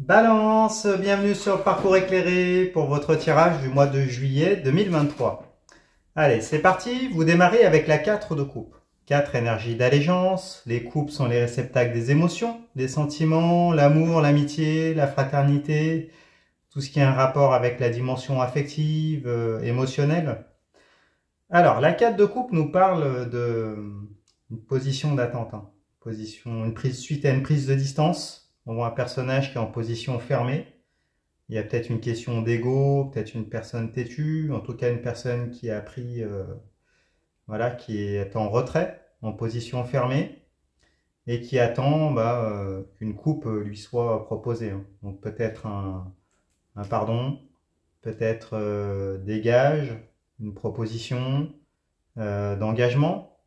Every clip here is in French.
Balance, bienvenue sur le parcours éclairé pour votre tirage du mois de juillet 2023. Allez, c'est parti, vous démarrez avec la 4 de coupe. 4 énergies d'allégeance, les coupes sont les réceptacles des émotions, des sentiments, l'amour, l'amitié, la fraternité, tout ce qui a un rapport avec la dimension affective, émotionnelle. Alors, la 4 de coupe nous parle d'une position d'attente, une prise suite à une prise de distance. On voit un personnage qui est en position fermée. Il y a peut-être une question d'ego, peut-être une personne têtue, en tout cas une personne qui a pris, qui est en retrait, en position fermée, et qui attend qu'une coupe lui soit proposée. Donc peut-être un pardon, peut-être des gages, une proposition d'engagement,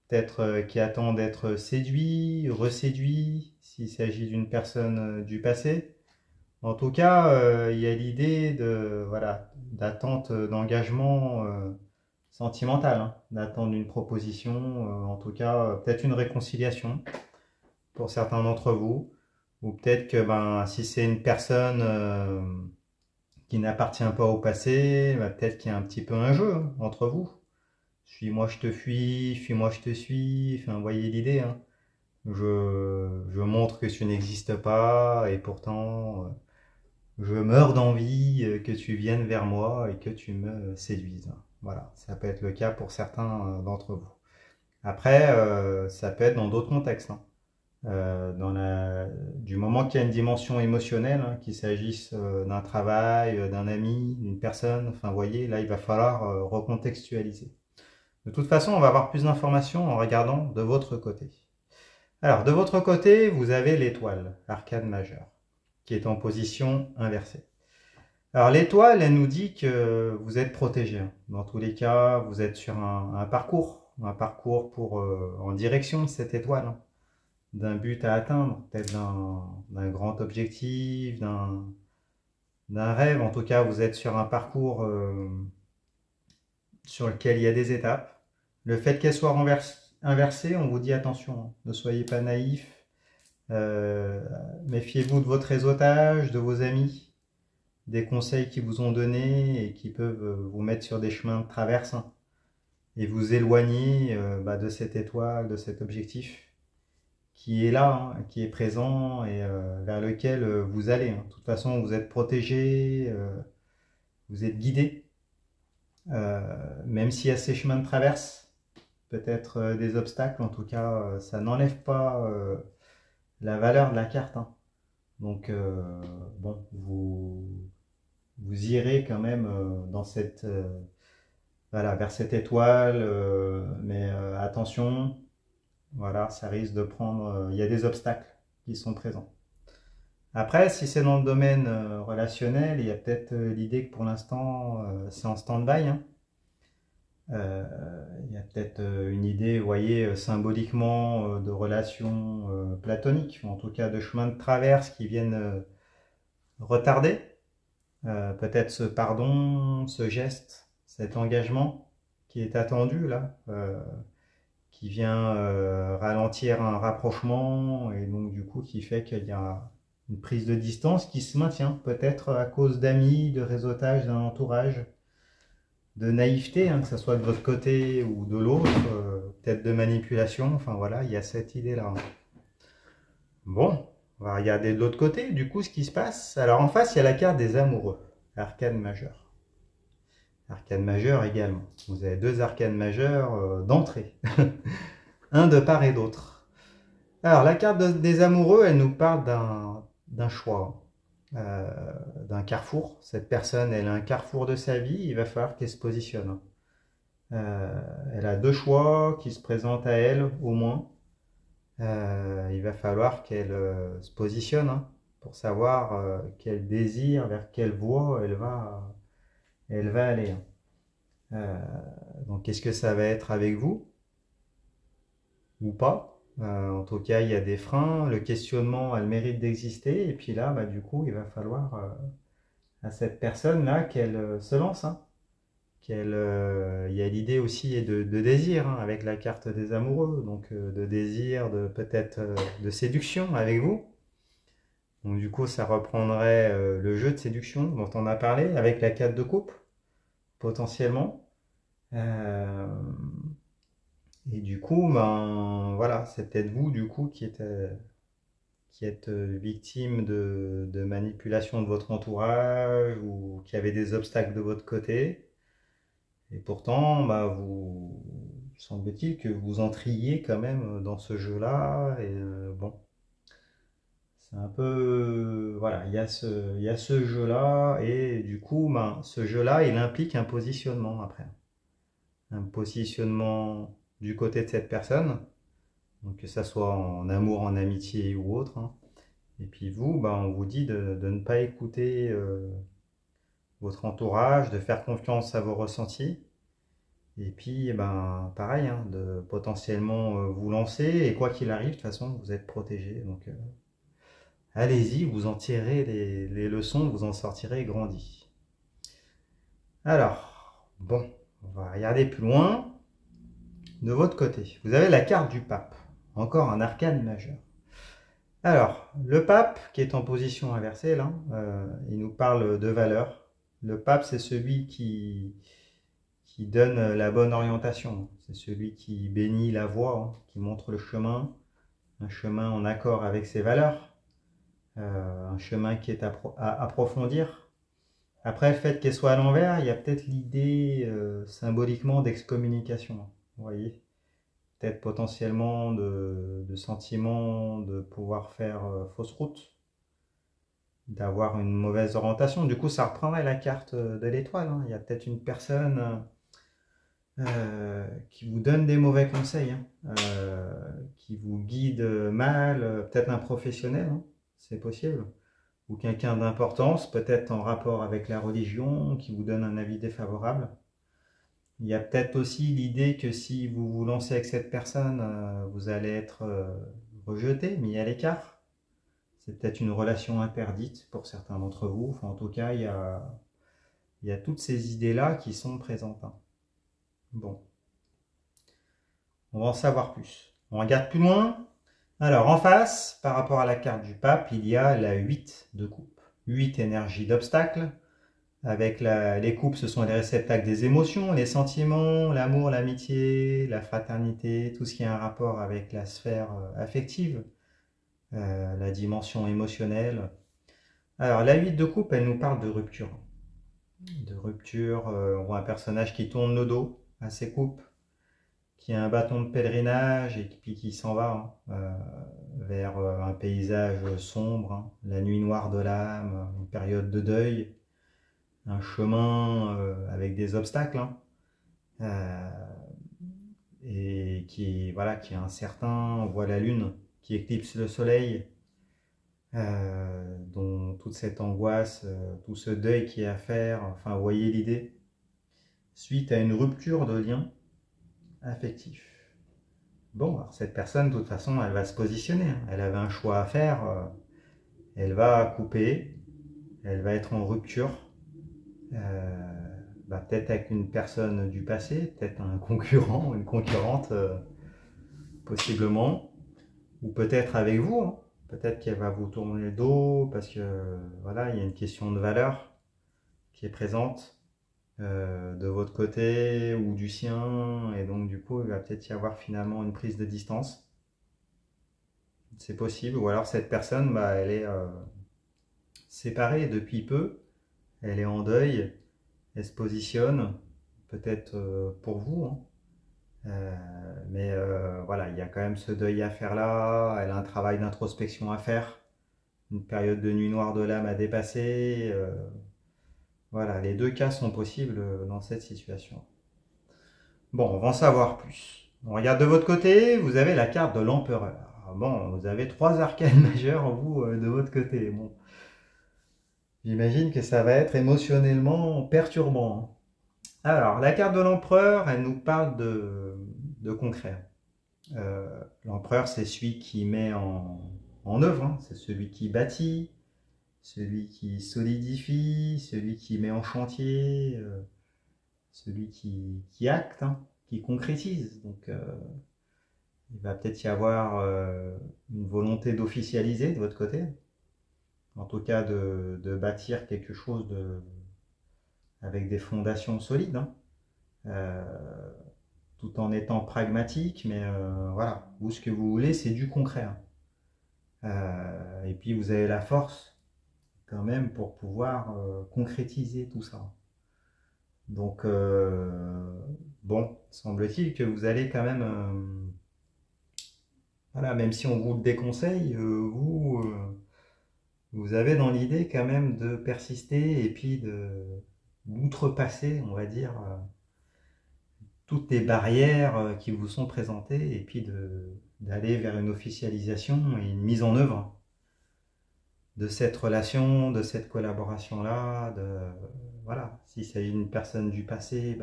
peut-être qui attend d'être séduit, reséduit, s'il s'agit d'une personne du passé. En tout cas, il y a l'idée d'attente d'engagement sentimental, d'attendre une proposition, en tout cas, peut-être une réconciliation pour certains d'entre vous, ou peut-être que si c'est une personne qui n'appartient pas au passé, peut-être qu'il y a un petit peu un jeu entre vous. Suis-moi, je te fuis, fuis-moi, je te suis. Enfin, vous voyez l'idée, hein. Je montre que tu n'existes pas et pourtant je meurs d'envie que tu viennes vers moi et que tu me séduises. Voilà, ça peut être le cas pour certains d'entre vous. Après, ça peut être dans d'autres contextes. Du moment qu'il y a une dimension émotionnelle, qu'il s'agisse d'un travail, d'un ami, d'une personne, enfin, vous voyez, là, il va falloir recontextualiser. De toute façon, on va avoir plus d'informations en regardant de votre côté. Alors, de votre côté, vous avez l'étoile, l'arcane majeure, qui est en position inversée. Alors, l'étoile, elle nous dit que vous êtes protégé. Dans tous les cas, vous êtes sur un parcours en direction de cette étoile, d'un but à atteindre, peut-être d'un grand objectif, d'un rêve. En tout cas, vous êtes sur un parcours sur lequel il y a des étapes. Le fait qu'elle soit inversée, on vous dit attention, ne soyez pas naïf, méfiez-vous de votre réseautage, de vos amis, des conseils qu'ils vous ont donnés et qui peuvent vous mettre sur des chemins de traverse et vous éloigner de cette étoile, de cet objectif qui est là, qui est présent et vers lequel vous allez. De toute façon, vous êtes protégé, vous êtes guidé, même s'il y a ces chemins de traverse, peut-être des obstacles, en tout cas, ça n'enlève pas la valeur de la carte. Donc, vous irez quand même vers cette étoile, mais attention, voilà, ça risque de prendre. Il y a des obstacles qui sont présents. Après, si c'est dans le domaine relationnel, il y a peut-être l'idée que pour l'instant, c'est en stand-by. Il y a peut-être une idée, vous voyez, symboliquement de relations platoniques, ou en tout cas de chemins de traverse qui viennent retarder peut-être ce pardon, ce geste, cet engagement qui est attendu là, qui vient ralentir un rapprochement et donc du coup qui fait qu'il y a une prise de distance qui se maintient, peut-être à cause d'amis, de réseautage, d'un entourage, de naïveté, que ce soit de votre côté ou de l'autre, peut-être de manipulation, enfin voilà, il y a cette idée-là. Bon, on va regarder de l'autre côté, du coup, ce qui se passe. Alors en face, il y a la carte des amoureux, arcane majeur. Arcane majeur également. Vous avez deux arcanes majeures d'entrée, un de part et d'autre. Alors la carte des amoureux, elle nous parle d'un choix, d'un carrefour. Cette personne, elle a un carrefour de sa vie, il va falloir qu'elle se positionne. Elle a deux choix qui se présentent à elle, au moins. Il va falloir qu'elle se positionne pour savoir quel désir, vers quelle voie elle va aller. Donc, est-ce que ça va être avec vous ou pas? En tout cas, il y a des freins. Le questionnement a le mérite d'exister. Et puis là, du coup, il va falloir à cette personne-là qu'elle se lance. Il y a l'idée aussi de désir avec la carte des amoureux, donc de désir, peut-être de séduction avec vous. Donc du coup, ça reprendrait le jeu de séduction dont on a parlé avec la 4 de coupe, potentiellement. Euh, et du coup, ben voilà, c'est peut-être vous du coup qui êtes victime de manipulation de votre entourage ou qui avez des obstacles de votre côté. Et pourtant, bah, vous semble-t-il que vous entriez quand même dans ce jeu-là. Et bon, c'est un peu. Voilà, il y a ce jeu-là. Et du coup, ben, ce jeu-là, il implique un positionnement après. Un positionnement du côté de cette personne. Donc que ça soit en amour, en amitié ou autre, hein. Et puis vous, ben, on vous dit de ne pas écouter votre entourage, de faire confiance à vos ressentis. Et puis, eh ben, pareil, hein, de potentiellement vous lancer. Et quoi qu'il arrive, de toute façon, vous êtes protégé. Donc, allez-y, vous en tirez les leçons, vous en sortirez grandi. Alors, bon, on va regarder plus loin. De votre côté, vous avez la carte du pape. Encore un arcane majeur. Alors, le pape, qui est en position inversée, là, il nous parle de valeur. Le pape, c'est celui qui donne la bonne orientation. C'est celui qui bénit la voie, hein, qui montre le chemin, un chemin en accord avec ses valeurs, un chemin qui est à approfondir. Après, le fait qu'elle soit à l'envers, il y a peut-être l'idée symboliquement d'excommunication. Vous voyez, peut-être potentiellement de sentiment de pouvoir faire fausse route, d'avoir une mauvaise orientation. Du coup, ça reprendrait la carte de l'étoile, hein. Il y a peut-être une personne qui vous donne des mauvais conseils, hein, qui vous guide mal, peut-être un professionnel, hein, c'est possible, ou quelqu'un d'importance, peut-être en rapport avec la religion, qui vous donne un avis défavorable. Il y a peut-être aussi l'idée que si vous vous lancez avec cette personne, vous allez être rejeté, mis à l'écart. C'est peut-être une relation interdite pour certains d'entre vous. Enfin, en tout cas, il y a toutes ces idées-là qui sont présentes, hein. Bon. On va en savoir plus. On regarde plus loin. Alors, en face, par rapport à la carte du pape, il y a la 8 de coupe. 8 énergies d'obstacle. Avec les coupes, ce sont les réceptacles des émotions, les sentiments, l'amour, l'amitié, la fraternité, tout ce qui a un rapport avec la sphère affective, la dimension émotionnelle. Alors, la 8 de coupe, elle nous parle de rupture. De rupture, on voit un personnage qui tourne le dos à ses coupes, qui a un bâton de pèlerinage et puis qui s'en va, hein, vers un paysage sombre, hein, la nuit noire de l'âme, une période de deuil, un chemin avec des obstacles, hein, et voilà, qui est incertain. On voit la lune qui éclipse le soleil, dont toute cette angoisse, tout ce deuil qui est à faire, enfin, vous voyez l'idée, suite à une rupture de lien affectif. Bon, alors cette personne, de toute façon, elle va se positionner, hein. Elle avait un choix à faire. Elle va couper. Elle va être en rupture. Peut-être avec une personne du passé, peut-être un concurrent ou une concurrente, possiblement. Ou peut-être avec vous, hein. Peut-être qu'elle va vous tourner le dos parce que voilà, il y a une question de valeur qui est présente de votre côté ou du sien. Et donc, du coup, il va peut-être y avoir finalement une prise de distance. C'est possible, ou alors cette personne, elle est séparée depuis peu, elle est en deuil, elle se positionne, peut-être pour vous, hein. Mais voilà, il y a quand même ce deuil à faire là, elle a un travail d'introspection à faire, une période de nuit noire de l'âme à dépasser. Voilà, les deux cas sont possibles dans cette situation. Bon, on va en savoir plus. On regarde de votre côté, vous avez la carte de l'empereur. Bon, vous avez 3 arcanes majeurs, vous, de votre côté. Bon, j'imagine que ça va être émotionnellement perturbant. Alors, la carte de l'empereur, elle nous parle de concret. L'empereur, c'est celui qui met en œuvre, hein. C'est celui qui bâtit, celui qui solidifie, celui qui met en chantier, celui qui acte, hein, qui concrétise. Donc, il va peut-être y avoir une volonté d'officialiser de votre côté. en tout cas de bâtir quelque chose avec des fondations solides, hein. Tout en étant pragmatique, mais voilà, vous, ce que vous voulez, c'est du concret, hein. Et puis vous avez la force quand même pour pouvoir concrétiser tout ça. Donc, bon, semble-t-il que vous allez quand même, voilà, même si on vous le déconseille, vous avez dans l'idée quand même de persister et puis d'outrepasser, on va dire, toutes les barrières qui vous sont présentées et puis d'aller vers une officialisation et une mise en œuvre de cette relation, de cette collaboration-là, voilà, si c'est une personne du passé,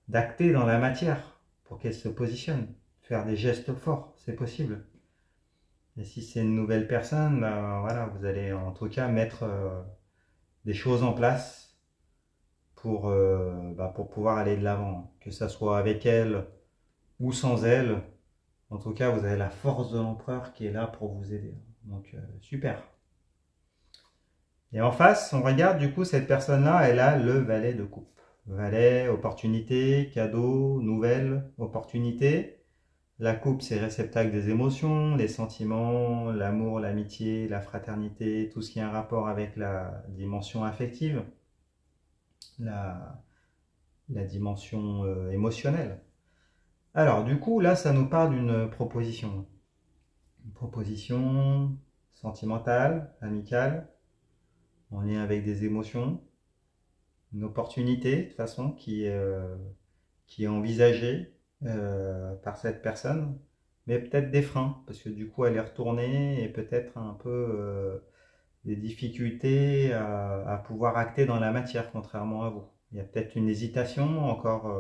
d'acter dans la matière pour qu'elle se positionne, faire des gestes forts, c'est possible. Et si c'est une nouvelle personne, voilà, vous allez en tout cas mettre des choses en place pour pouvoir aller de l'avant, que ça soit avec elle ou sans elle. En tout cas, vous avez la force de l'empereur qui est là pour vous aider. Donc, super. Et en face, on regarde du coup cette personne-là, elle a le valet de coupe. Valet, opportunité, cadeau, nouvelle, opportunité. La coupe, c'est réceptacle des émotions, les sentiments, l'amour, l'amitié, la fraternité, tout ce qui a un rapport avec la dimension affective, la dimension émotionnelle. Alors, du coup, là, ça nous parle d'une proposition. Une proposition sentimentale, amicale, en lien avec des émotions, une opportunité de toute façon qui est envisagée par cette personne, mais peut-être des freins, parce que du coup elle est retournée et peut-être un peu des difficultés à pouvoir acter dans la matière, contrairement à vous. Il y a peut-être une hésitation encore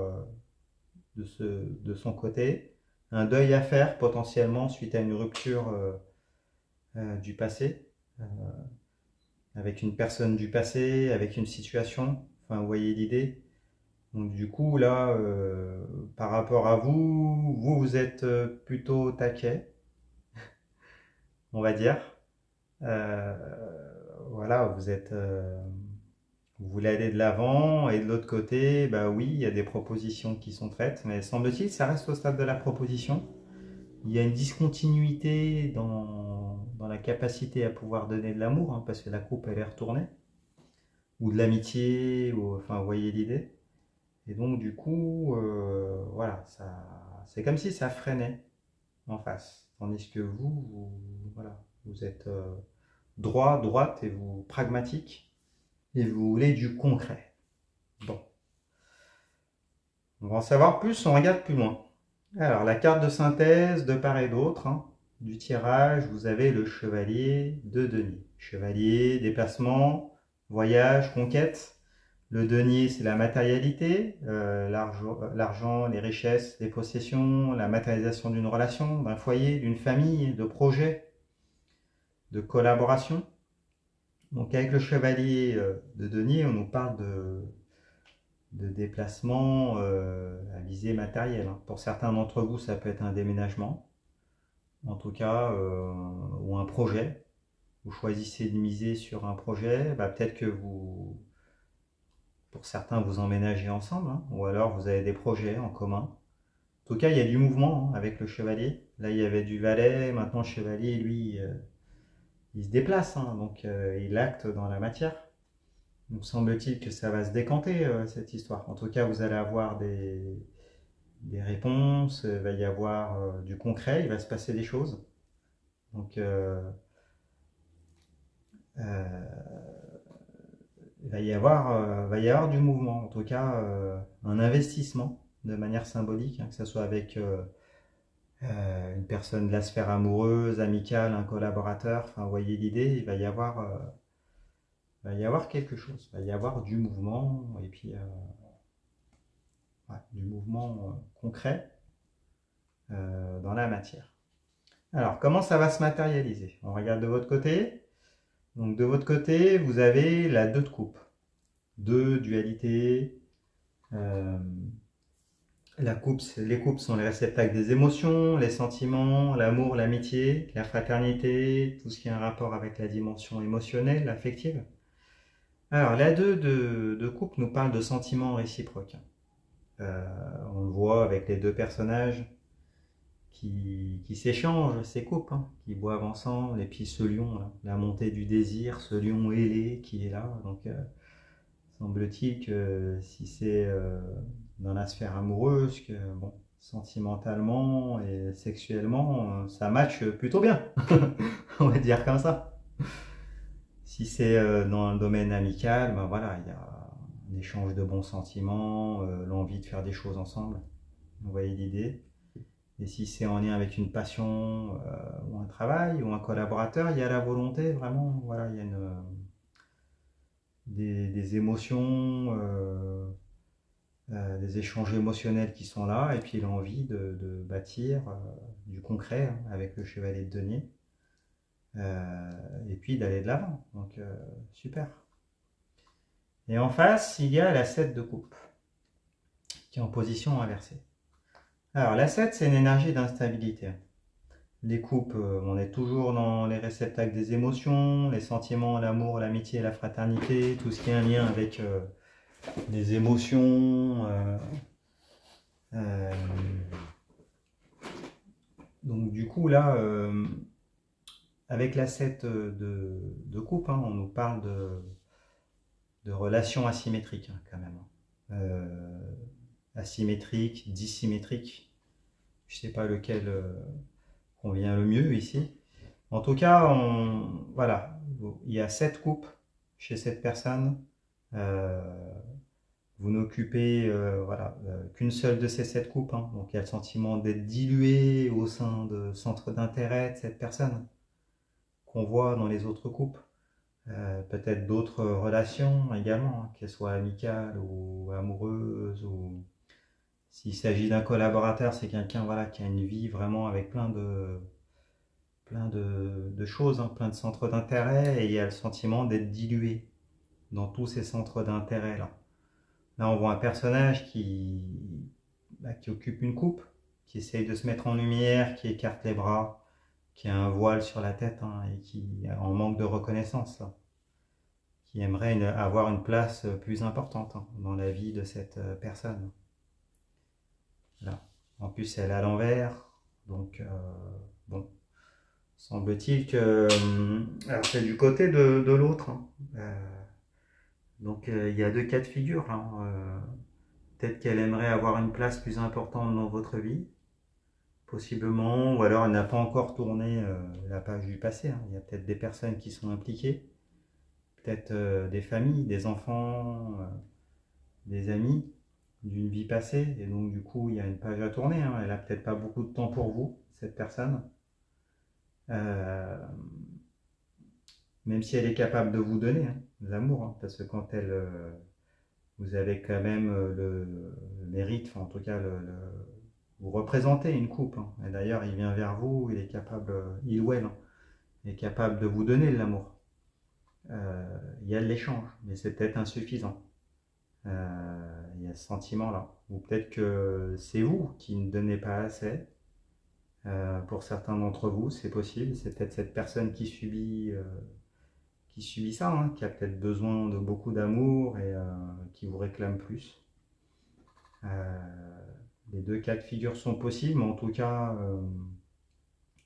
de son côté, un deuil à faire potentiellement suite à une rupture du passé. Avec une personne du passé, avec une situation, enfin vous voyez l'idée. Donc du coup là, par rapport à vous êtes plutôt au taquet, on va dire. Euh, voilà, vous voulez aller de l'avant et de l'autre côté, bah oui, il y a des propositions qui sont faites, mais semble-t-il, ça reste au stade de la proposition. Il y a une discontinuité dans la capacité à pouvoir donner de l'amour, hein, parce que la coupe elle est retournée. Ou de l'amitié, ou enfin vous voyez l'idée. Et donc du coup, voilà, c'est comme si ça freinait en face. Tandis que voilà, vous êtes droite et vous pragmatique et vous voulez du concret. Bon, on va en savoir plus, on regarde plus loin. Alors la carte de synthèse de part et d'autre, hein, du tirage, vous avez le chevalier de denier. Chevalier, déplacement, voyage, conquête. Le denier, c'est la matérialité, l'argent, les richesses, les possessions, la matérialisation d'une relation, d'un foyer, d'une famille, de projets, de collaboration. Donc avec le chevalier de denier, on nous parle de déplacement à visée matérielle, hein. Pour certains d'entre vous, ça peut être un déménagement, en tout cas, ou un projet. Vous choisissez de miser sur un projet, peut-être que pour certains, vous emménagez ensemble, hein, ou alors vous avez des projets en commun. En tout cas, il y a du mouvement, hein, avec le chevalier. Là, il y avait du valet, maintenant le chevalier, lui, il se déplace, hein, donc il acte dans la matière. Donc semble-t-il que ça va se décanter, cette histoire. En tout cas, vous allez avoir des réponses, il va y avoir du concret, il va se passer des choses. Donc, il va y avoir du mouvement, en tout cas un investissement de manière symbolique, hein, que ce soit avec une personne de la sphère amoureuse, amicale, un collaborateur, enfin vous voyez l'idée, il va y avoir quelque chose, il va y avoir du mouvement et puis du mouvement concret dans la matière. Alors comment ça va se matérialiser? On regarde de votre côté. Donc de votre côté, vous avez la 2 de coupe. 2, dualité, Les couples sont les réceptacles des émotions, les sentiments, l'amour, l'amitié, la fraternité, tout ce qui a un rapport avec la dimension émotionnelle, affective. Alors, la 2 de couple nous parle de sentiments réciproques. On le voit avec les deux personnages qui s'échangent, ces couples, hein, qui boivent ensemble, et puis ce lion, là, la montée du désir, ce lion ailé qui est là. Donc, semble-t-il que si c'est dans la sphère amoureuse, que bon, sentimentalement et sexuellement, ça match plutôt bien, on va dire comme ça. Si c'est dans le domaine amical, ben voilà, il y a un échange de bons sentiments, l'envie de faire des choses ensemble, vous voyez l'idée. Et si c'est en lien avec une passion ou un travail ou un collaborateur, il y a la volonté, vraiment, voilà, il y a des émotions, des échanges émotionnels qui sont là, et puis l'envie de bâtir du concret hein, avec le chevalier de denier, et puis d'aller de l'avant. Donc, super. Et en face, il y a la 7 de coupe, qui est en position inversée. Alors, la 7, c'est une énergie d'instabilité. Les coupes, on est toujours dans les réceptacles des émotions, les sentiments, l'amour, l'amitié, la fraternité, tout ce qui est un lien avec les émotions. Donc du coup là, avec la 7 de coupe, hein, on nous parle de relations asymétriques hein, quand même. Asymétriques, dissymétriques, je ne sais pas lequel convient le mieux ici. En tout cas, voilà, il y a 7 coupes chez cette personne. Vous n'occupez voilà, qu'une seule de ces 7 coupes. Hein. Donc il y a le sentiment d'être dilué au sein de centres d'intérêt de cette personne qu'on voit dans les autres coupes. Peut-être d'autres relations également, hein, qu'elles soient amicales ou amoureuses. Ou s'il s'agit d'un collaborateur, c'est quelqu'un voilà, qui a une vie vraiment avec plein de choses, hein, plein de centres d'intérêt, et il y a le sentiment d'être dilué dans tous ces centres d'intérêt là. Là, on voit un personnage qui occupe une coupe, qui essaye de se mettre en lumière, qui écarte les bras, qui a un voile sur la tête hein, et qui est en manque de reconnaissance, là, qui aimerait avoir une place plus importante hein, dans la vie de cette personne. Là. En plus, elle est à l'envers, donc bon, semble-t-il que alors c'est du côté de l'autre. Hein. Donc il y a deux cas de figure là. Peut-être qu'elle aimerait avoir une place plus importante dans votre vie, possiblement, ou alors elle n'a pas encore tourné la page du passé. Hein. Il y a peut-être des personnes qui sont impliquées, peut-être des familles, des enfants, des amis d'une vie passée, et donc du coup il y a une page à tourner. Hein. Elle n'a peut-être pas beaucoup de temps pour vous, cette personne. Même si elle est capable de vous donner hein, de l'amour, hein, parce que quand elle... vous avez quand même le mérite, enfin en tout cas, vous représentez une coupe. Hein. Et d'ailleurs, il vient vers vous, il est capable, il ou elle, hein, est capable de vous donner de l'amour. Il y a de l'échange, mais c'est peut-être insuffisant. Il y a ce sentiment-là. Ou peut-être que c'est vous qui ne donnez pas assez. Pour certains d'entre vous, c'est possible. C'est peut-être cette personne qui subit ça, hein, qui a peut-être besoin de beaucoup d'amour et qui vous réclame plus. Les deux cas de figure sont possibles, mais en tout cas,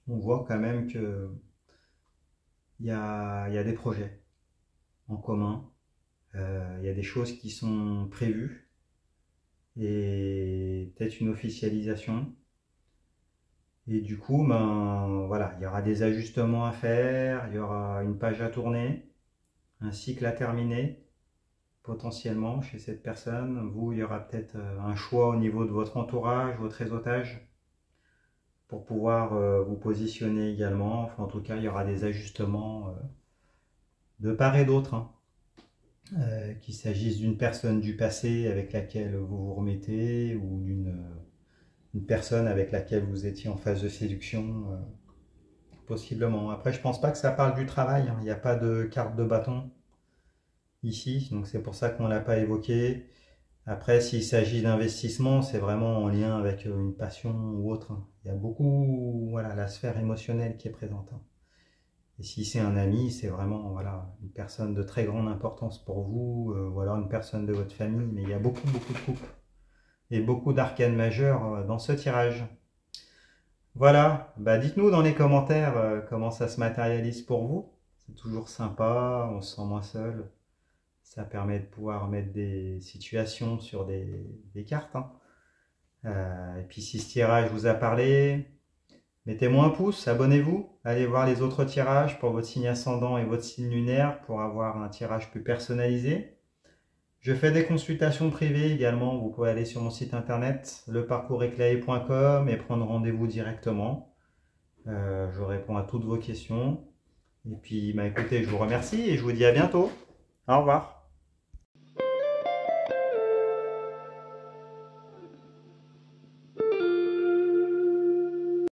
on voit quand même que il y a des projets en commun, il y a des choses qui sont prévues et peut-être une officialisation. Et du coup, ben, voilà, il y aura des ajustements à faire, il y aura une page à tourner, un cycle à terminer, potentiellement chez cette personne. Vous, il y aura peut-être un choix au niveau de votre entourage, votre réseautage, pour pouvoir vous positionner également. Enfin, en tout cas, il y aura des ajustements de part et d'autre, hein. Qu'il s'agisse d'une personne du passé avec laquelle vous vous remettez ou d'une personne avec laquelle vous étiez en phase de séduction, possiblement. Après, je pense pas que ça parle du travail, hein. Il n'y a pas de carte de bâton ici, donc c'est pour ça qu'on ne l'a pas évoqué. Après, s'il s'agit d'investissement, c'est vraiment en lien avec une passion ou autre. Il y a beaucoup, voilà, la sphère émotionnelle qui est présente. Et si c'est un ami, c'est vraiment voilà, une personne de très grande importance pour vous, ou alors une personne de votre famille. Mais il y a beaucoup, beaucoup de couples et beaucoup d'arcanes majeurs dans ce tirage. Voilà, bah dites-nous dans les commentaires comment ça se matérialise pour vous. C'est toujours sympa, on se sent moins seul. Ça permet de pouvoir mettre des situations sur des cartes. Hein. Et puis si ce tirage vous a parlé, mettez-moi un pouce, abonnez-vous, allez voir les autres tirages pour votre signe ascendant et votre signe lunaire pour avoir un tirage plus personnalisé. Je fais des consultations privées également, vous pouvez aller sur mon site internet leparcourseclairé.com et prendre rendez-vous directement. Je réponds à toutes vos questions. Et puis bah, écoutez, je vous remercie et je vous dis à bientôt. Au revoir.